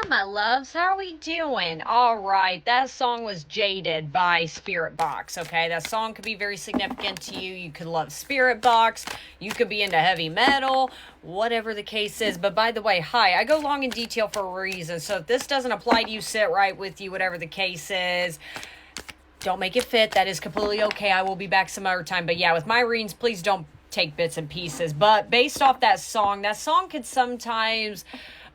my loves. How are we doing? All right. That song was Jaded by Spirit Box. Okay. That song could be very significant to you. You could love Spirit Box. You could be into heavy metal, whatever the case is. But by the way, hi. I go long in detail for a reason. So if this doesn't apply to you, sit right with you, whatever the case is. Don't make it fit. That is completely okay. I will be back some other time. But yeah, with my readings, please don't take bits and pieces. But based off that song could sometimes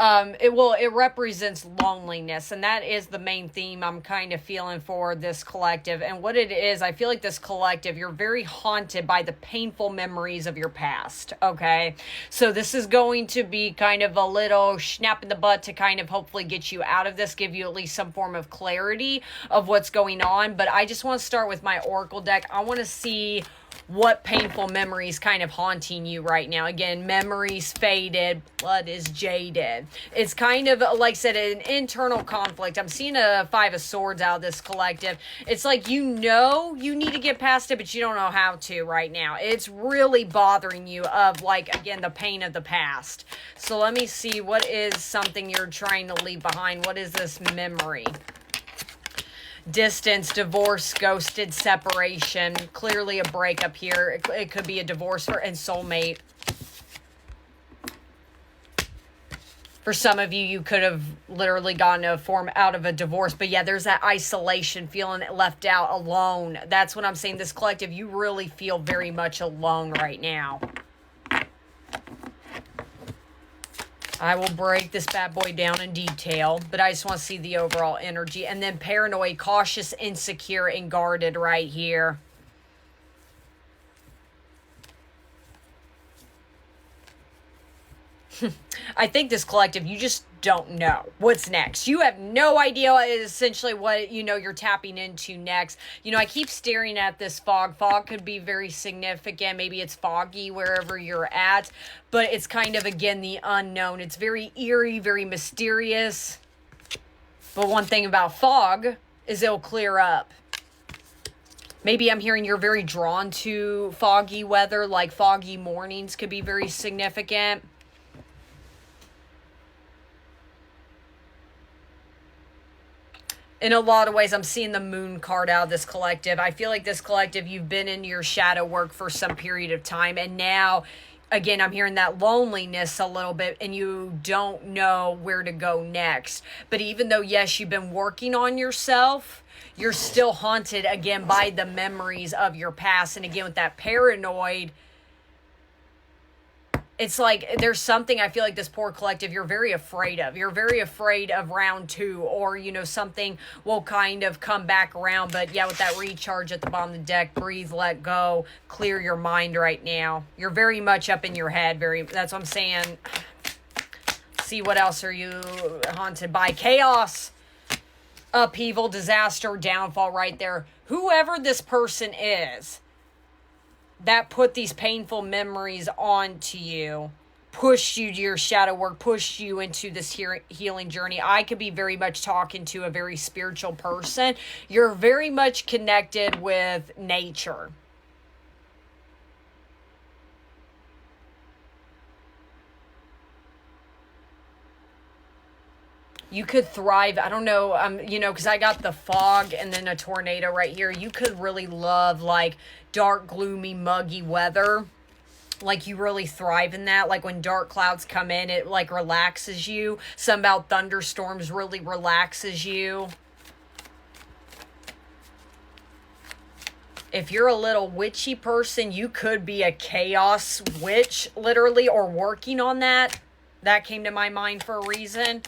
it represents loneliness, and that is the main theme I'm kind of feeling for this collective. And what it is, I feel like this collective, you're very haunted by the painful memories of your past. Okay, so this is going to be kind of a little snap in the butt to kind of hopefully get you out of this, give you at least some form of clarity of what's going on. But I just want to start with my oracle deck. I want to see what painful memories kind of haunting you right now. Again, memories faded, blood is jaded. It's kind of, like I said, an internal conflict. I'm seeing a Five of Swords out of this collective. It's like you know you need to get past it, but you don't know how to right now. It's really bothering you of, like, again, the pain of the past. So let me see, what is something you're trying to leave behind? What is this memory? Distance, divorce, ghosted, separation, clearly a breakup here. It could be a divorce and soulmate. For some of you, you could have literally gotten a form out of a divorce. But yeah, there's that isolation, feeling left out, alone. That's what I'm saying. This collective, you really feel very much alone right now. I will break this bad boy down in detail, but I just want to see the overall energy. And then paranoid, cautious, insecure, and guarded right here. I think this collective, you just don't know what's next. You have no idea essentially what, you're tapping into next. I keep staring at this fog. Fog could be very significant. Maybe it's foggy wherever you're at, but it's kind of, again, the unknown. It's very eerie, very mysterious. But one thing about fog is it'll clear up. Maybe I'm hearing you're very drawn to foggy weather, like foggy mornings could be very significant. In a lot of ways, I'm seeing the moon card out of this collective. I feel like this collective, you've been in your shadow work for some period of time. And now, again, I'm hearing that loneliness a little bit, and you don't know where to go next. But even though, yes, you've been working on yourself, you're still haunted, again, by the memories of your past. And again, with that paranoid, it's like there's something I feel like this poor collective you're very afraid of. You're very afraid of round two, or, something will kind of come back around. But yeah, with that recharge at the bottom of the deck, breathe, let go, clear your mind right now. You're very much up in your head. That's what I'm saying. See, what else are you haunted by? Chaos, upheaval, disaster, downfall right there. Whoever this person is that put these painful memories onto you, pushed you to your shadow work, pushed you into this healing journey. I could be very much talking to a very spiritual person. You're very much connected with nature. You could thrive. I don't know, because I got the fog and then a tornado right here. You could really love, like, dark, gloomy, muggy weather. Like, you really thrive in that. Like, when dark clouds come in, it, like, relaxes you. Something about thunderstorms really relaxes you. If you're a little witchy person, you could be a chaos witch, literally, or working on that. That came to my mind for a reason.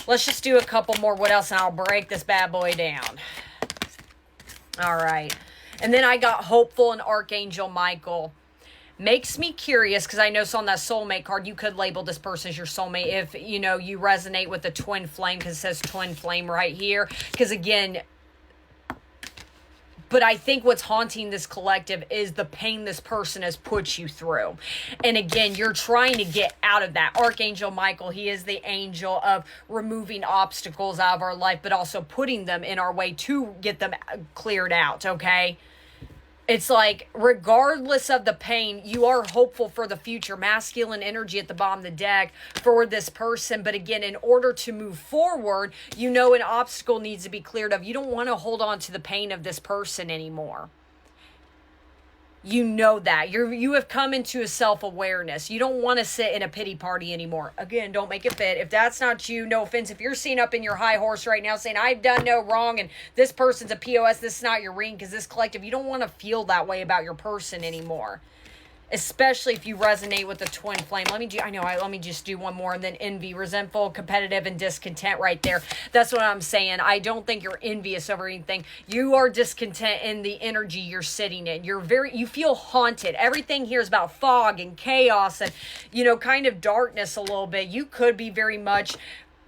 Let's just do a couple more. What else? And I'll break this bad boy down. All right. And then I got hopeful and Archangel Michael. Makes me curious, because I know on that soulmate card, you could label this person as your soulmate if, you resonate with the twin flame, because it says twin flame right here. Because again, but I think what's haunting this collective is the pain this person has put you through. And again, you're trying to get out of that. Archangel Michael, he is the angel of removing obstacles out of our life, but also putting them in our way to get them cleared out, okay? It's like, regardless of the pain, you are hopeful for the future. Masculine energy at the bottom of the deck for this person. But again, in order to move forward, you know an obstacle needs to be cleared of. You don't want to hold on to the pain of this person anymore. You know that. You have come into a self-awareness. You don't want to sit in a pity party anymore. Again, don't make it fit. If that's not you, no offense. If you're sitting up in your high horse right now saying, I've done no wrong and this person's a POS, this is not your reading because this collective, you don't want to feel that way about your person anymore. Especially if you resonate with the twin flame. Let me just do one more, and then envy, resentful, competitive, and discontent right there. That's what I'm saying. I don't think you're envious over anything. You are discontent in the energy you're sitting in. You feel haunted. Everything here is about fog and chaos and, kind of darkness a little bit. You could be very much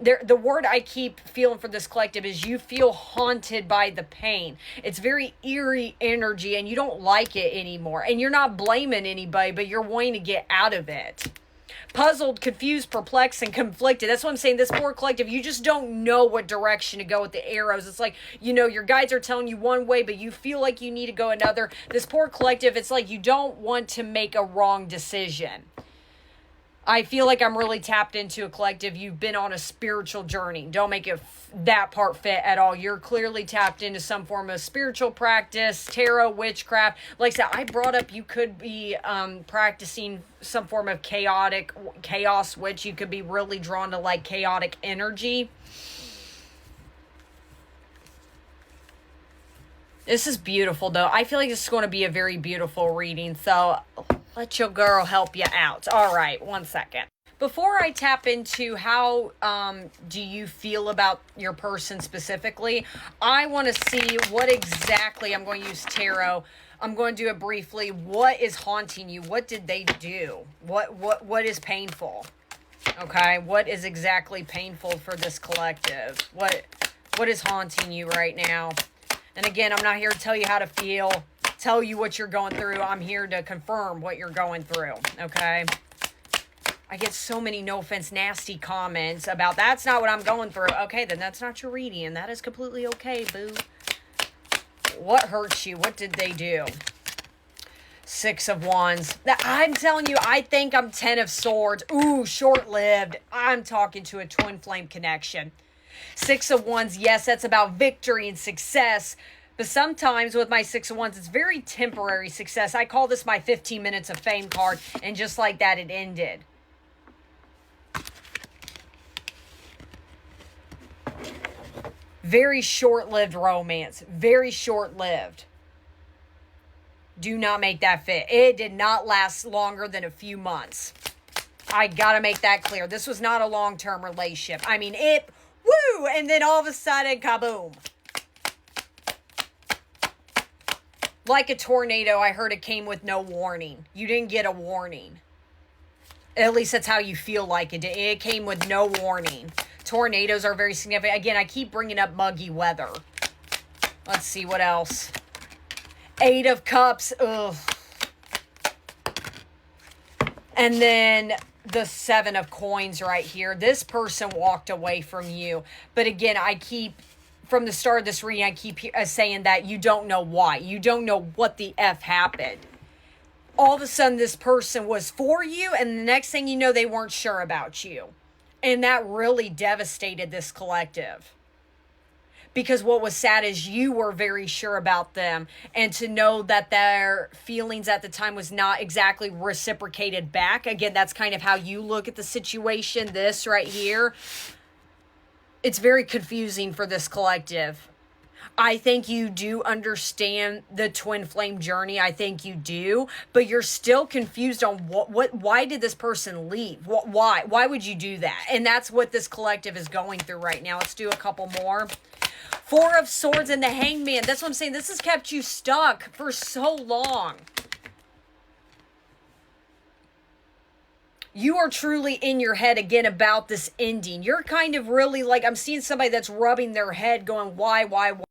the word I keep feeling for this collective is you feel haunted by the pain. It's very eerie energy and you don't like it anymore. And you're not blaming anybody, but you're wanting to get out of it. Puzzled, confused, perplexed, and conflicted. That's what I'm saying. This poor collective, you just don't know what direction to go with the arrows. It's like, your guides are telling you one way, but you feel like you need to go another. This poor collective, it's like you don't want to make a wrong decision. I feel like I'm really tapped into a collective. You've been on a spiritual journey. Don't make it that part fit at all. You're clearly tapped into some form of spiritual practice, tarot, witchcraft. Like I said, I brought up you could be practicing some form of chaos, which you could be really drawn to like chaotic energy. This is beautiful, though. I feel like this is going to be a very beautiful reading, so let your girl help you out. All right, one second. Before I tap into how do you feel about your person specifically, I want to see what exactly, I'm going to use tarot. I'm going to do it briefly. What is haunting you? What did they do? What is painful? Okay, what is exactly painful for this collective? What is haunting you right now? And again, I'm not here to tell you how to feel, tell you what you're going through. I'm here to confirm what you're going through, okay? I get so many, no offense, nasty comments about that's not what I'm going through. Okay, then that's not your reading, and that is completely okay, boo. What hurts you? What did they do? 6 of Wands. I'm telling you, I think I'm 10 of Swords. Ooh, short-lived. I'm talking to a twin flame connection. 6 of Wands, yes, that's about victory and success. But sometimes with my 6 of Wands, it's very temporary success. I call this my 15 minutes of fame card. And just like that, it ended. Very short-lived romance. Very short-lived. Do not make that fit. It did not last longer than a few months. I gotta make that clear. This was not a long-term relationship. I mean, woo! And then all of a sudden, kaboom. Like a tornado, I heard it came with no warning. You didn't get a warning. At least that's how you feel like it. It came with no warning. Tornadoes are very significant. Again, I keep bringing up muggy weather. Let's see what else. 8 of Cups. Ugh. And then the 7 of Coins right here. This person walked away from you. But again, from the start of this reading, I keep saying that you don't know why. You don't know what the F happened. All of a sudden, this person was for you, and the next thing you know, they weren't sure about you. And that really devastated this collective. Because what was sad is you were very sure about them. And to know that their feelings at the time was not exactly reciprocated back. Again, that's kind of how you look at the situation. This right here. It's very confusing for this collective. I think you do understand the twin flame journey. I think you do. But you're still confused on why did this person leave? Why? Why would you do that? And that's what this collective is going through right now. Let's do a couple more. 4 of Swords and the Hangman. That's what I'm saying. This has kept you stuck for so long. You are truly in your head again about this ending. You're kind of really like, I'm seeing somebody that's rubbing their head going, why?